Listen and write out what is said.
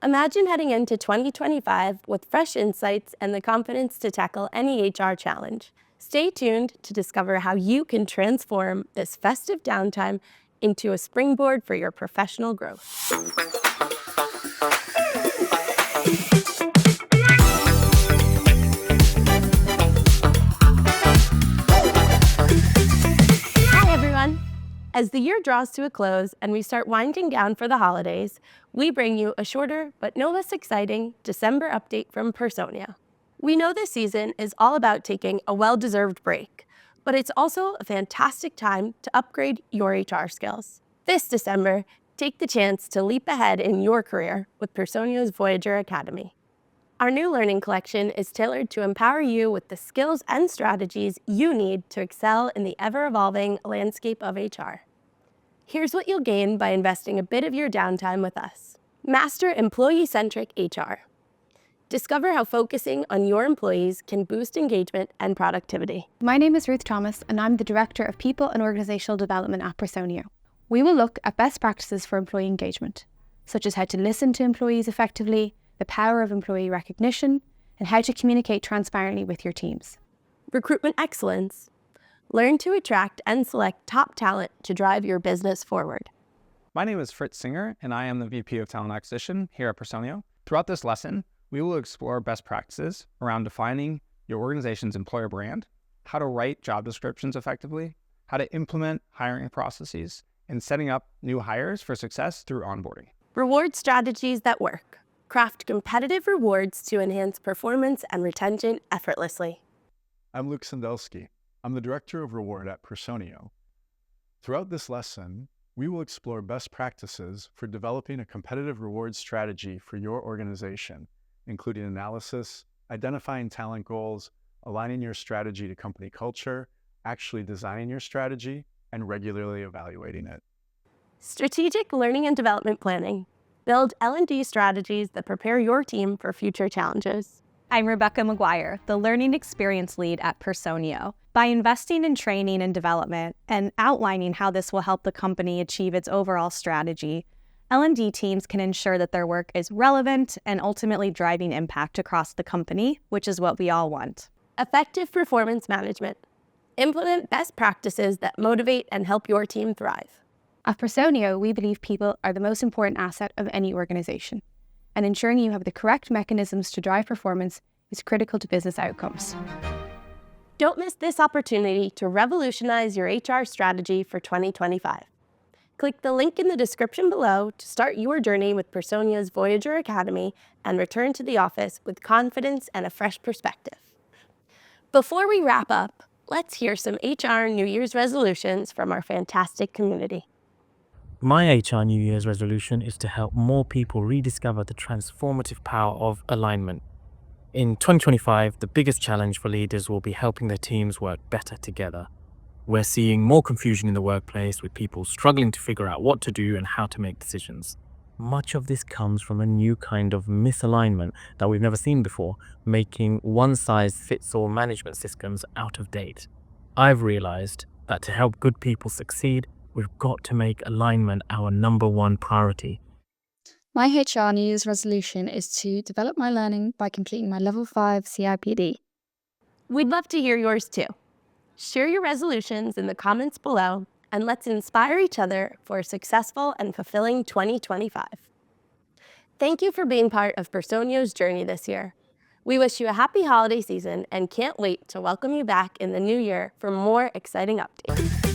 Imagine heading into 2025 with fresh insights and the confidence to tackle any HR challenge. Stay tuned to discover how you can transform this festive downtime into a springboard for your professional growth. Hi, everyone. As the year draws to a close and we start winding down for the holidays, we bring you a shorter but no less exciting December update from Personio. We know this season is all about taking a well-deserved break, but it's also a fantastic time to upgrade your HR skills. This December, take the chance to leap ahead in your career with Personio's Voyager Academy. Our new learning collection is tailored to empower you with the skills and strategies you need to excel in the ever-evolving landscape of HR. Here's what you'll gain by investing a bit of your downtime with us. Master employee-centric HR. Discover how focusing on your employees can boost engagement and productivity. My name is Ruth Thomas, and I'm the Director of People and Organisational Development at Personio. We will look at best practices for employee engagement, such as how to listen to employees effectively, the power of employee recognition, and how to communicate transparently with your teams. Recruitment excellence. Learn to attract and select top talent to drive your business forward. My name is Fritz Singer, and I am the VP of Talent Acquisition here at Personio. Throughout this lesson, we will explore best practices around defining your organization's employer brand, how to write job descriptions effectively, how to implement hiring processes, and setting up new hires for success through onboarding. Reward strategies that work. Craft competitive rewards to enhance performance and retention effortlessly. I'm Luke Sandelsky. I'm the Director of Reward at Personio. Throughout this lesson, we will explore best practices for developing a competitive reward strategy for your organization, including analysis, identifying talent goals, aligning your strategy to company culture, actually designing your strategy, and regularly evaluating it. Strategic learning and development planning. Build L&D strategies that prepare your team for future challenges. I'm Rebecca McGuire, the Learning Experience Lead at Personio. By investing in training and development and outlining how this will help the company achieve its overall strategy, L&D teams can ensure that their work is relevant and ultimately driving impact across the company, which is what we all want. Effective performance management. Implement best practices that motivate and help your team thrive. At Personio, we believe people are the most important asset of any organization, and ensuring you have the correct mechanisms to drive performance is critical to business outcomes. Don't miss this opportunity to revolutionize your HR strategy for 2025. Click the link in the description below to start your journey with Personio's Voyager Academy and return to the office with confidence and a fresh perspective. Before we wrap up, let's hear some HR New Year's resolutions from our fantastic community. My HR New Year's resolution is to help more people rediscover the transformative power of alignment. In 2025, the biggest challenge for leaders will be helping their teams work better together. We're seeing more confusion in the workplace, with people struggling to figure out what to do and how to make decisions. Much of this comes from a new kind of misalignment that we've never seen before, making one-size-fits-all management systems out of date. I've realized that to help good people succeed, we've got to make alignment our number one priority. My HR New Year's resolution is to develop my learning by completing my Level 5 CIPD. We'd love to hear yours too. Share your resolutions in the comments below, and let's inspire each other for a successful and fulfilling 2025. Thank you for being part of Personio's journey this year. We wish you a happy holiday season and can't wait to welcome you back in the new year for more exciting updates.